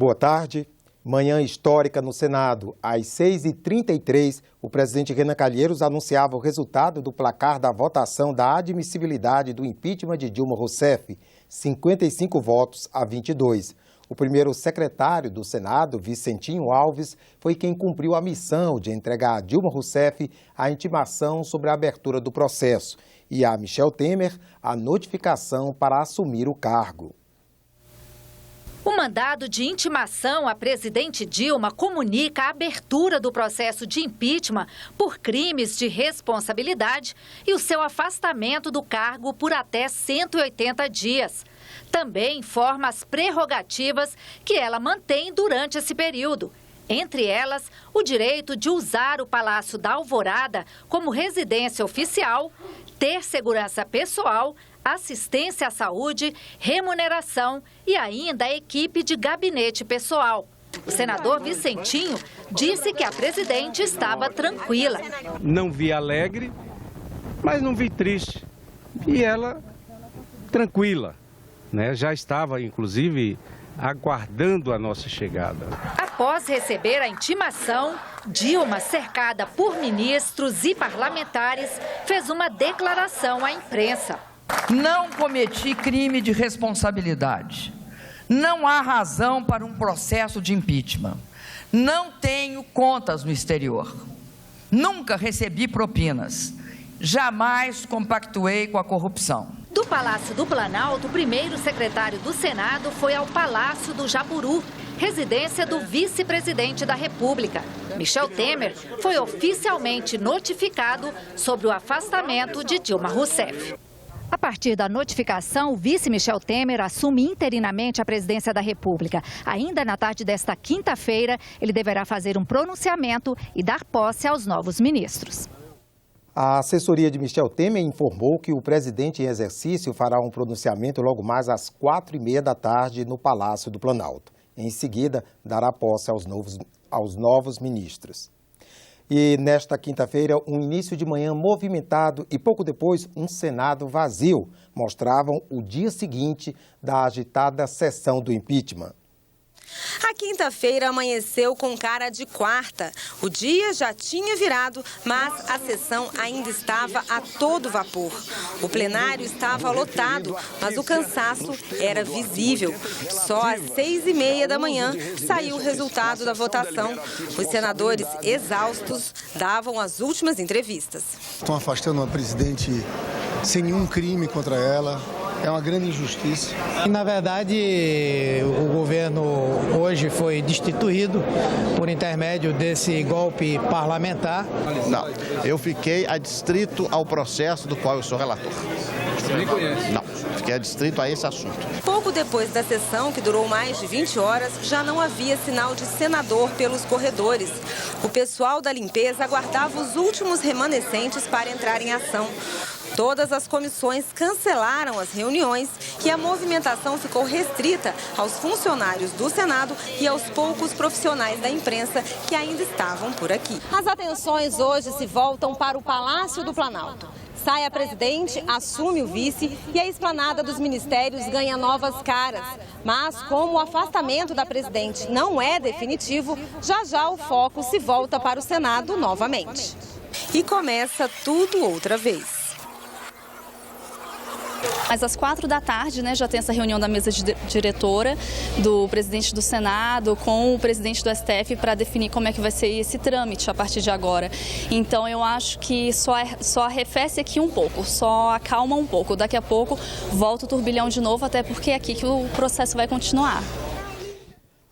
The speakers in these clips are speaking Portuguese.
Boa tarde. Manhã histórica no Senado. Às 6h33, o presidente Renan Calheiros anunciava o resultado do placar da votação da admissibilidade do impeachment de Dilma Rousseff, 55 votos a 22. O primeiro secretário do Senado, Vicentinho Alves, foi quem cumpriu a missão de entregar a Dilma Rousseff a intimação sobre a abertura do processo e a Michel Temer a notificação para assumir o cargo. O mandado de intimação à presidente Dilma comunica a abertura do processo de impeachment por crimes de responsabilidade e o seu afastamento do cargo por até 180 dias. Também informa as prerrogativas que ela mantém durante esse período. Entre elas, o direito de usar o Palácio da Alvorada como residência oficial, ter segurança pessoal, assistência à saúde, remuneração e ainda a equipe de gabinete pessoal. O senador Vicentinho disse que a presidente estava tranquila. Não vi alegre, mas não vi triste. Vi ela tranquila, né? Já estava, inclusive, aguardando a nossa chegada. Após receber a intimação, Dilma, cercada por ministros e parlamentares, fez uma declaração à imprensa. Não cometi crime de responsabilidade. Não há razão para um processo de impeachment. Não tenho contas no exterior. Nunca recebi propinas. Jamais compactuei com a corrupção. Do Palácio do Planalto, o primeiro secretário do Senado foi ao Palácio do Jaburu, residência do vice-presidente da República. Michel Temer foi oficialmente notificado sobre o afastamento de Dilma Rousseff. A partir da notificação, o vice Michel Temer assume interinamente a presidência da República. Ainda na tarde desta quinta-feira, ele deverá fazer um pronunciamento e dar posse aos novos ministros. A assessoria de Michel Temer informou que o presidente em exercício fará um pronunciamento logo mais às 4h30 da tarde no Palácio do Planalto. Em seguida, dará posse aos novos ministros. E nesta quinta-feira, um início de manhã movimentado e pouco depois um Senado vazio mostravam o dia seguinte da agitada sessão do impeachment. A quinta-feira amanheceu com cara de quarta. O dia já tinha virado, mas a sessão ainda estava a todo vapor. O plenário estava lotado, mas o cansaço era visível. Só às 6h30 da manhã saiu o resultado da votação. Os senadores exaustos davam as últimas entrevistas. Estão afastando uma presidente sem nenhum crime contra ela. É uma grande injustiça. E, na verdade, o governo hoje foi destituído por intermédio desse golpe parlamentar. Não, eu fiquei adstrito ao processo do qual eu sou relator. Você nem conhece? Não, fiquei adstrito a esse assunto. Pouco depois da sessão, que durou mais de 20 horas, já não havia sinal de senador pelos corredores. O pessoal da limpeza aguardava os últimos remanescentes para entrar em ação. Todas as comissões cancelaram as reuniões e a movimentação ficou restrita aos funcionários do Senado e aos poucos profissionais da imprensa que ainda estavam por aqui. As atenções hoje se voltam para o Palácio do Planalto. Sai a presidente, assume o vice e a esplanada dos ministérios ganha novas caras. Mas como o afastamento da presidente não é definitivo, já o foco se volta para o Senado novamente. E começa tudo outra vez. Mas às 4 da tarde, já tem essa reunião da mesa diretora do presidente do Senado com o presidente do STF para definir como é que vai ser esse trâmite a partir de agora. Então eu acho que só arrefece aqui um pouco, só acalma um pouco. Daqui a pouco volta o turbilhão de novo, até porque é aqui que o processo vai continuar.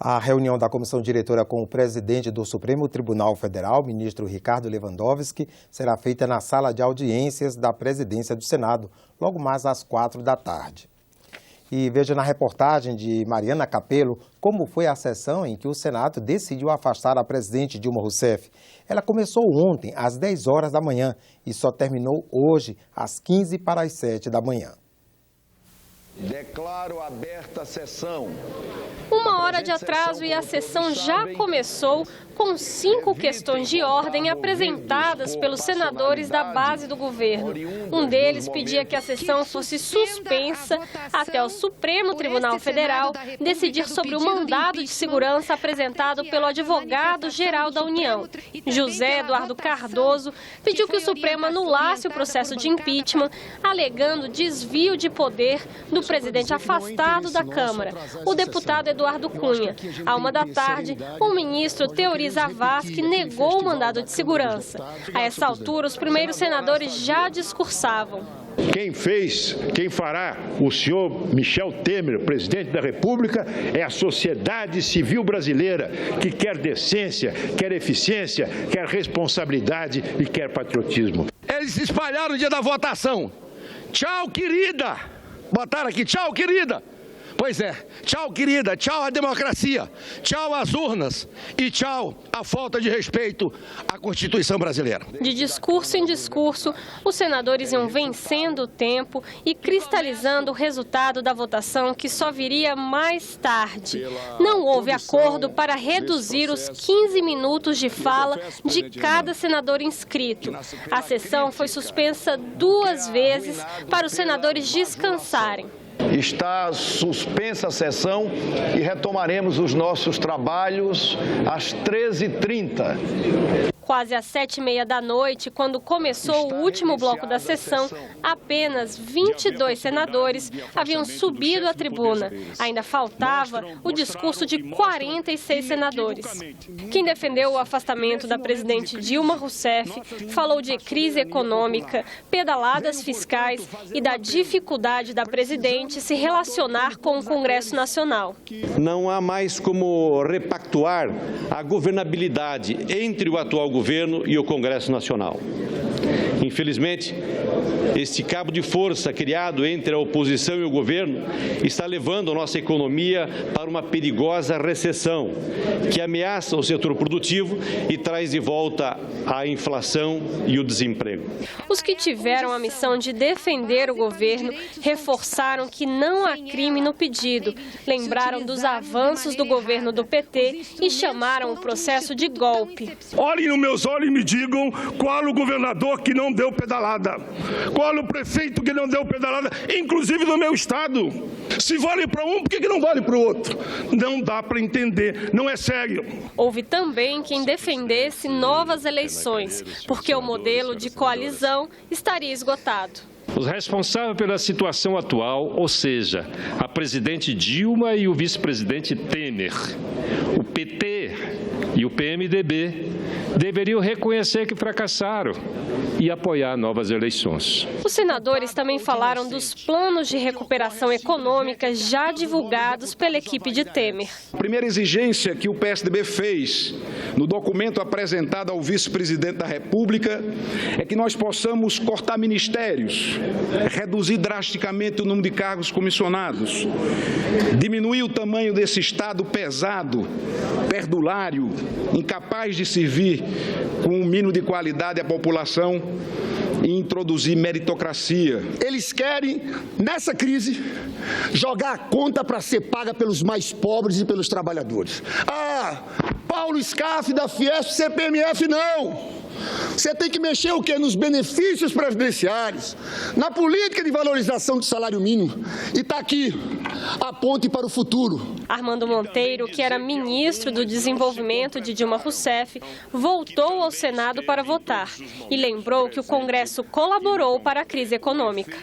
A reunião da comissão diretora com o presidente do Supremo Tribunal Federal, ministro Ricardo Lewandowski, será feita na sala de audiências da presidência do Senado, logo mais às 4 da tarde. E veja na reportagem de Mariana Capello como foi a sessão em que o Senado decidiu afastar a presidente Dilma Rousseff. Ela começou ontem às 10 horas da manhã e só terminou hoje às 15 para as 7 da manhã. Declaro aberta a sessão. 1 hora de atraso e a sessão já começou com 5 questões de ordem apresentadas pelos senadores da base do governo. Um deles pedia que a sessão fosse suspensa até o Supremo Tribunal Federal decidir sobre o mandado de segurança apresentado pelo advogado-geral da União. José Eduardo Cardoso pediu que o Supremo anulasse o processo de impeachment, alegando desvio de poder do presidente afastado da Câmara, o deputado Eduardo Cunha. À 1h da tarde, o ministro Teori Zavascki negou o mandado de segurança. A essa altura, os primeiros senadores já discursavam. Quem fará o senhor Michel Temer, presidente da República, é a sociedade civil brasileira, que quer decência, quer eficiência, quer responsabilidade e quer patriotismo. Eles se espalharam no dia da votação. Tchau, querida! Botaram aqui, tchau, querida! Pois é, tchau, querida, tchau a democracia, tchau às urnas e tchau a falta de respeito à Constituição brasileira. De discurso em discurso, os senadores iam vencendo o tempo e cristalizando o resultado da votação, que só viria mais tarde. Não houve acordo para reduzir os 15 minutos de fala de cada senador inscrito. A sessão foi suspensa 2 vezes para os senadores descansarem. Está suspensa a sessão e retomaremos os nossos trabalhos às 13h30. Quase às 7h30 da noite, quando começou o último bloco da sessão, apenas 22 senadores haviam subido à tribuna. Ainda faltava o discurso de 46 senadores. Quem defendeu o afastamento da presidente Dilma Rousseff falou de crise econômica, pedaladas fiscais e da dificuldade da presidente se relacionar com o Congresso Nacional. Não há mais como repactuar a governabilidade entre o atual governo e o Congresso Nacional. Infelizmente, este cabo de força criado entre a oposição e o governo está levando a nossa economia para uma perigosa recessão, que ameaça o setor produtivo e traz de volta a inflação e o desemprego. Os que tiveram a missão de defender o governo reforçaram que não há crime no pedido, lembraram dos avanços do governo do PT e chamaram o processo de golpe. Olhem nos meus olhos e me digam qual o governador que não deu pedalada, qual o prefeito que não deu pedalada, inclusive no meu estado. Se vale para um, por que não vale para o outro? Não dá para entender, não é sério. Houve também quem defendesse novas eleições, porque o modelo de coalizão estaria esgotado. Os responsáveis pela situação atual, ou seja, a presidente Dilma e o vice-presidente Temer, o PT e o PMDB, deveriam reconhecer que fracassaram e apoiar novas eleições. Os senadores também falaram dos planos de recuperação econômica já divulgados pela equipe de Temer. A primeira exigência que o PSDB fez no documento apresentado ao vice-presidente da República é que nós possamos cortar ministérios, reduzir drasticamente o número de cargos comissionados, diminuir o tamanho desse Estado pesado, perdulário, incapaz de servir com um mínimo de qualidade à população e introduzir meritocracia. Eles querem, nessa crise, jogar a conta para ser paga pelos mais pobres e pelos trabalhadores. Ah, Paulo Scaff da Fiesp, CPMF, não! Você tem que mexer o quê? Nos benefícios previdenciários, na política de valorização do salário mínimo. E está aqui a ponte para o futuro. Armando Monteiro, que era ministro do Desenvolvimento de Dilma Rousseff, voltou ao Senado para votar e lembrou que o Congresso colaborou para a crise econômica.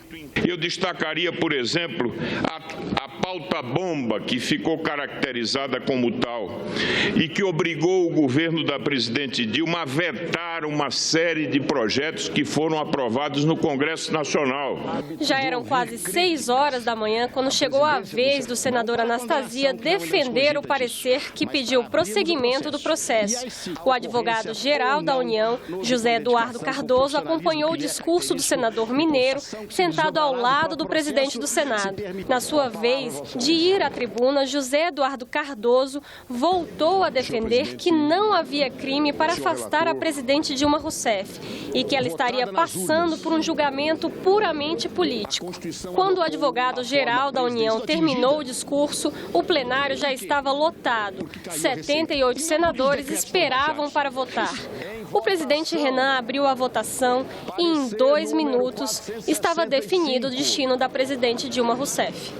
Eu destacaria, por exemplo, a pauta-bomba, que ficou caracterizada como tal e que obrigou o governo da presidente Dilma a vetar uma série de projetos que foram aprovados no Congresso Nacional. Já eram quase 6 horas da manhã quando chegou a vez do senador Anastasia defender o parecer que pediu o prosseguimento do processo. O advogado-geral da União, José Eduardo Cardoso, acompanhou o discurso do senador mineiro, sentado ao lado do presidente do Senado. Na sua vez de ir à tribuna, José Eduardo Cardoso voltou a defender que não havia crime para afastar a presidente Dilma Rousseff e que ela estaria passando por um julgamento puramente político. Quando o advogado-geral da União terminou o discurso, o plenário já estava lotado. 78 senadores esperavam para votar. O presidente Renan abriu a votação e, em 2 minutos, estava definido o destino da presidente Dilma Rousseff.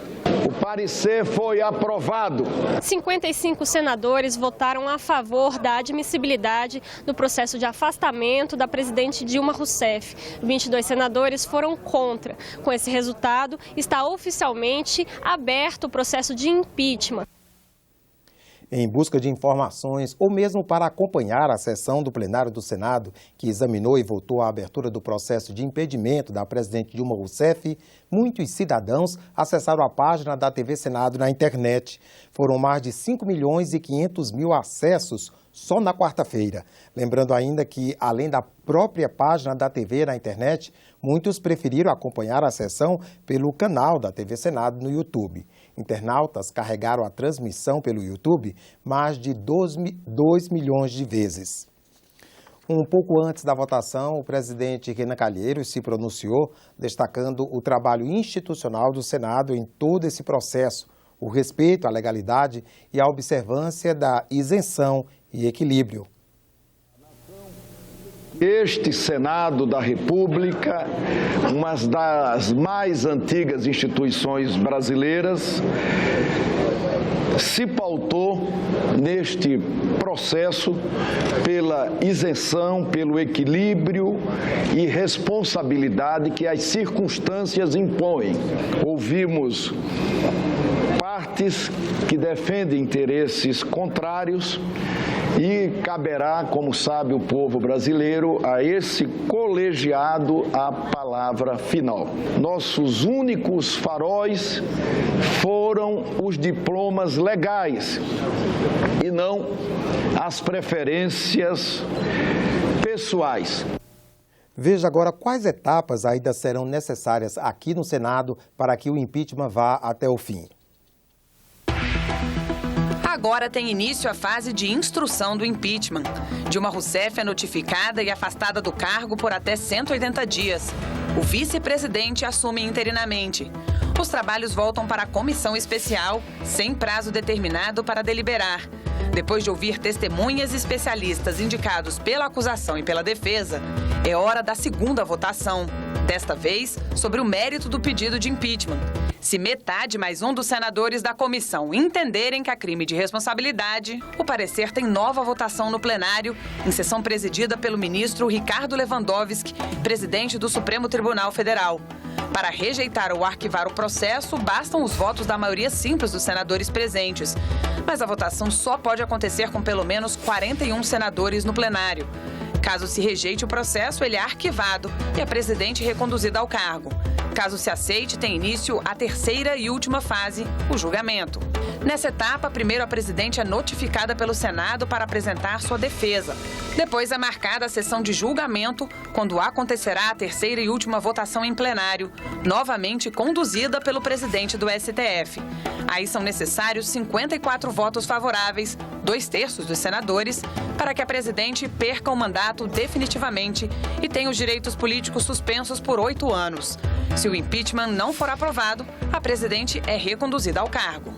O parecer foi aprovado. 55 senadores votaram a favor da admissibilidade do processo de afastamento da presidente Dilma Rousseff. 22 senadores foram contra. Com esse resultado, está oficialmente aberto o processo de impeachment. Em busca de informações ou mesmo para acompanhar a sessão do plenário do Senado, que examinou e votou a abertura do processo de impedimento da presidente Dilma Rousseff, muitos cidadãos acessaram a página da TV Senado na internet. Foram mais de 5.500.000 acessos só na quarta-feira. Lembrando ainda que, além da própria página da TV na internet, muitos preferiram acompanhar a sessão pelo canal da TV Senado no YouTube. Internautas carregaram a transmissão pelo YouTube mais de 2 milhões de vezes. Um pouco antes da votação, o presidente Renan Calheiros se pronunciou, destacando o trabalho institucional do Senado em todo esse processo, o respeito à legalidade e a observância da isenção e equilíbrio. Este Senado da República, uma das mais antigas instituições brasileiras, se pautou neste processo pela isenção, pelo equilíbrio e responsabilidade que as circunstâncias impõem. Ouvimos partes que defendem interesses contrários e caberá, como sabe o povo brasileiro, a esse colegiado a palavra final. Nossos únicos faróis foram os diplomas legais e não as preferências pessoais. Veja agora quais etapas ainda serão necessárias aqui no Senado para que o impeachment vá até o fim. Agora tem início a fase de instrução do impeachment. Dilma Rousseff é notificada e afastada do cargo por até 180 dias. O vice-presidente assume interinamente. Os trabalhos voltam para a comissão especial, sem prazo determinado para deliberar. Depois de ouvir testemunhas e especialistas indicados pela acusação e pela defesa, é hora da segunda votação. Desta vez, sobre o mérito do pedido de impeachment. Se metade mais um dos senadores da comissão entenderem que há crime de responsabilidade, o parecer tem nova votação no plenário, em sessão presidida pelo ministro Ricardo Lewandowski, presidente do Supremo Tribunal Federal. Para rejeitar ou arquivar o processo, bastam os votos da maioria simples dos senadores presentes. Mas a votação só pode acontecer com pelo menos 41 senadores no plenário. Caso se rejeite o processo, ele é arquivado e a presidente reconduzida ao cargo. Caso se aceite, tem início a terceira e última fase, o julgamento. Nessa etapa, primeiro a presidente é notificada pelo Senado para apresentar sua defesa. Depois é marcada a sessão de julgamento, quando acontecerá a terceira e última votação em plenário, novamente conduzida pelo presidente do STF. Aí são necessários 54 votos favoráveis, 2/3 dos senadores, para que a presidente perca o mandato definitivamente e tenha os direitos políticos suspensos por 8 anos. Se o impeachment não for aprovado, a presidente é reconduzida ao cargo.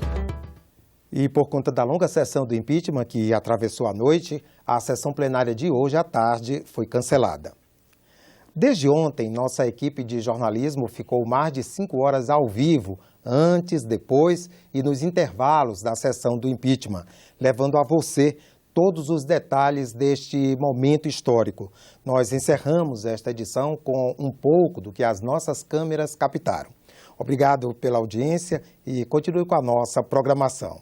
E por conta da longa sessão do impeachment que atravessou a noite, a sessão plenária de hoje à tarde foi cancelada. Desde ontem, nossa equipe de jornalismo ficou mais de 5 horas ao vivo, antes, depois e nos intervalos da sessão do impeachment, levando a você todos os detalhes deste momento histórico. Nós encerramos esta edição com um pouco do que as nossas câmeras captaram. Obrigado pela audiência e continue com a nossa programação.